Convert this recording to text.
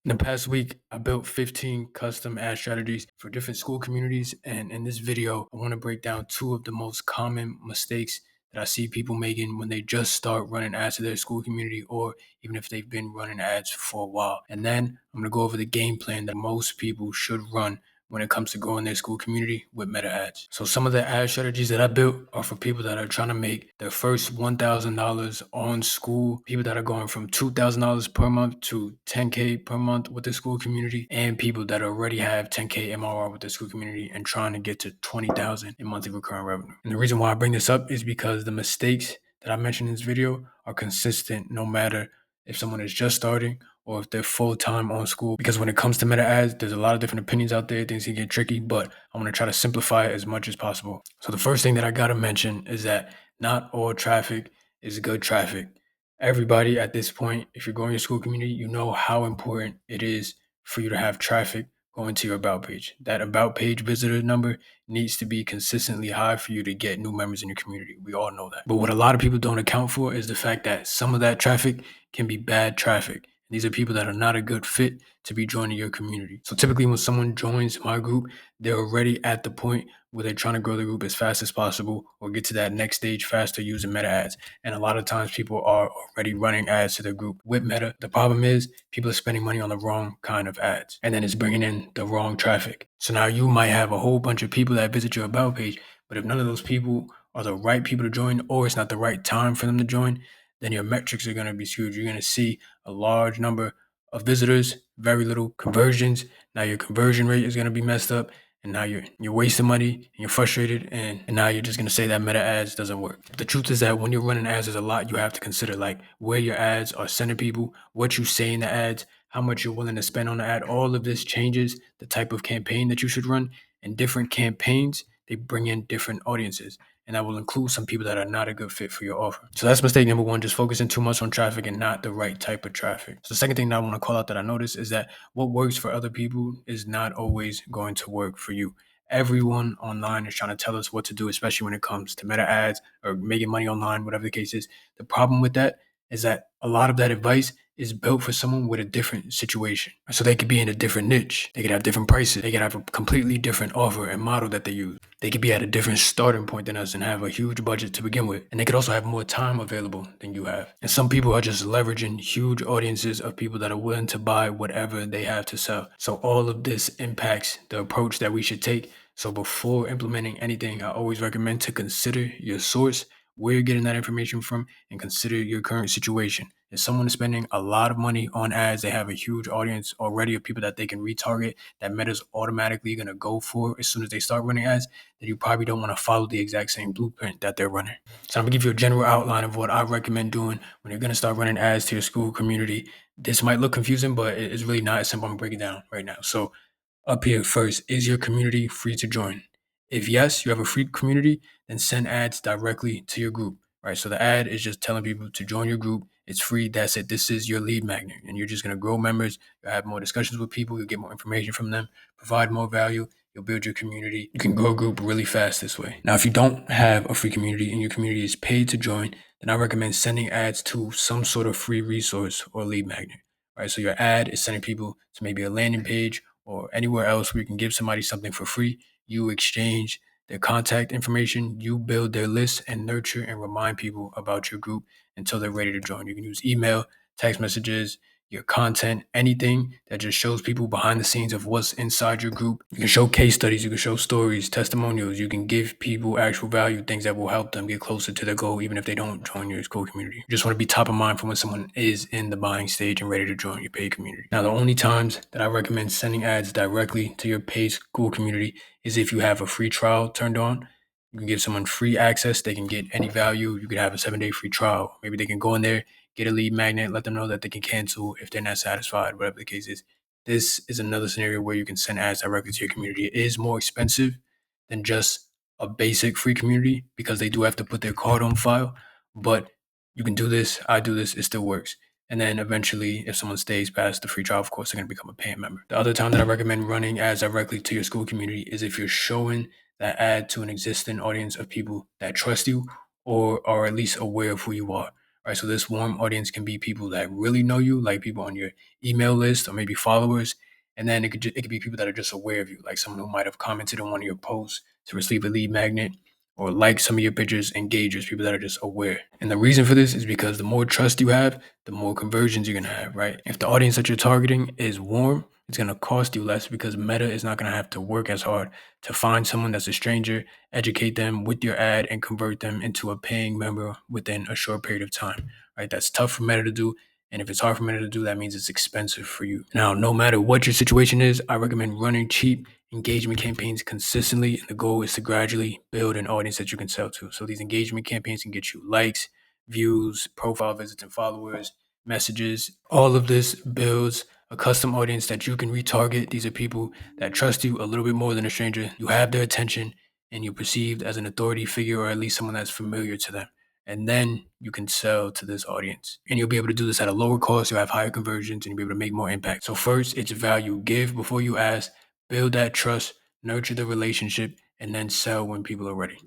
In the past week, I built 15 custom ad strategies for different school communities. And in this video, I want to break down two of the most common mistakes that I see people making when they just start running ads to their school community, or even if they've been running ads for a while. And then I'm going to go over the game plan that most people should run when it comes to growing their school community with meta ads. So some of the ad strategies that I built are for people that are trying to make their first $1,000 on Skool, people that are going from $2,000 per month to 10K per month with the school community, and people that already have 10K MRR with the school community and trying to get to 20,000 in monthly recurring revenue. And the reason why I bring this up is because the mistakes that I mentioned in this video are consistent no matter if someone is just starting or if they're full-time on Skool. Because when it comes to meta ads, there's a lot of different opinions out there. Things can get tricky, but I'm going to try to simplify it as much as possible. So the first thing that I got to mention is that not all traffic is good traffic. Everybody at this point, if you're growing your school community, you know how important it is for you to have traffic going to your about page. That about page visitor number needs to be consistently high for you to get new members in your community. We all know that. But what a lot of people don't account for is the fact that some of that traffic can be bad traffic. These are people that are not a good fit to be joining your community. So typically when someone joins my group, they're already at the point where they're trying to grow the group as fast as possible or get to that next stage faster using meta ads. And a lot of times people are already running ads to their group with meta. The problem is people are spending money on the wrong kind of ads, and then it's bringing in the wrong traffic. So now you might have a whole bunch of people that visit your about page, but if none of those people are the right people to join, or it's not the right time for them to join, then your metrics are going to be skewed. You're going to see a large number of visitors, very little conversions. Now your conversion rate is going to be messed up, and now you're wasting money and you're frustrated, and now you're just going to say that meta ads doesn't work. The truth is that when you're running ads, there's a lot you have to consider, like where your ads are sending people, what you say in the ads, how much you're willing to spend on the ad. All of this changes the type of campaign that you should run, and different campaigns, they bring in different audiences, and that will include some people that are not a good fit for your offer. So that's mistake number one, just focusing too much on traffic and not the right type of traffic. So the second thing that I want to call out that I noticed is that what works for other people is not always going to work for you. Everyone online is trying to tell us what to do, especially when it comes to meta ads or making money online, whatever the case is. The problem with that is that a lot of that advice is built for someone with a different situation. So they could be in a different niche. They could have different prices. They could have a completely different offer and model that they use. They could be at a different starting point than us and have a huge budget to begin with. And they could also have more time available than you have. And some people are just leveraging huge audiences of people that are willing to buy whatever they have to sell. So all of this impacts the approach that we should take. So before implementing anything, I always recommend to consider your source, where you're getting that information from, and consider your current situation. If someone is spending a lot of money on ads, they have a huge audience already of people that they can retarget, that Meta's automatically going to go for as soon as they start running ads, then you probably don't want to follow the exact same blueprint that they're running. So I'm going to give you a general outline of what I recommend doing when you're going to start running ads to your school community. This might look confusing, but it's really not as simple. I'm going to break it down right now. So up here first, is your community free to join? If yes, you have a free community, then send ads directly to your group, right? So the ad is just telling people to join your group. It's free. That's it. This is your lead magnet, and you're just going to grow members. You'll have more discussions with people. You'll get more information from them, provide more value. You'll build your community. You can grow a group really fast this way. Now, if you don't have a free community and your community is paid to join, then I recommend sending ads to some sort of free resource or lead magnet, right? So your ad is sending people to maybe a landing page or anywhere else where you can give somebody something for free. You exchange their contact information, you build their list and nurture and remind people about your group until they're ready to join. You can use email, text messages, your content, anything that just shows people behind the scenes of what's inside your group. You can show case studies, you can show stories, testimonials, you can give people actual value, things that will help them get closer to their goal, even if they don't join your school community. You just want to be top of mind for when someone is in the buying stage and ready to join your paid community. Now, the only times that I recommend sending ads directly to your paid school community is if you have a free trial turned on. You can give someone free access. They can get any value. You could have a 7-day free trial. Maybe they can go in there, get a lead magnet, let them know that they can cancel if they're not satisfied, whatever the case is. This is another scenario where you can send ads directly to your community. It is more expensive than just a basic free community because they do have to put their card on file, but you can do this. I do this. It still works. And then eventually, if someone stays past the free trial, of course, they're going to become a paying member. The other time that I recommend running ads directly to your school community is if you're showing that ad to an existing audience of people that trust you or are at least aware of who you are. right? So this warm audience can be people that really know you, like people on your email list or maybe followers. And then it could be people that are just aware of you, like someone who might have commented on one of your posts to receive a lead magnet or like some of your pictures, engagers, people that are just aware. And the reason for this is because the more trust you have, the more conversions you're gonna have, right? If the audience that you're targeting is warm, it's gonna cost you less because Meta is not gonna have to work as hard to find someone that's a stranger, educate them with your ad, and convert them into a paying member within a short period of time, right? That's tough for Meta to do. And if it's hard for Meta to do, that means it's expensive for you. Now, no matter what your situation is, I recommend running cheap engagement campaigns consistently. And the goal is to gradually build an audience that you can sell to. So these engagement campaigns can get you likes, views, profile visits and followers, messages. All of this builds a custom audience that you can retarget. These are people that trust you a little bit more than a stranger. You have their attention and you're perceived as an authority figure or at least someone that's familiar to them. And then you can sell to this audience. And you'll be able to do this at a lower cost. You'll have higher conversions and you'll be able to make more impact. So first, it's value. Give before you ask. Build that trust, nurture the relationship, and then sell when people are ready.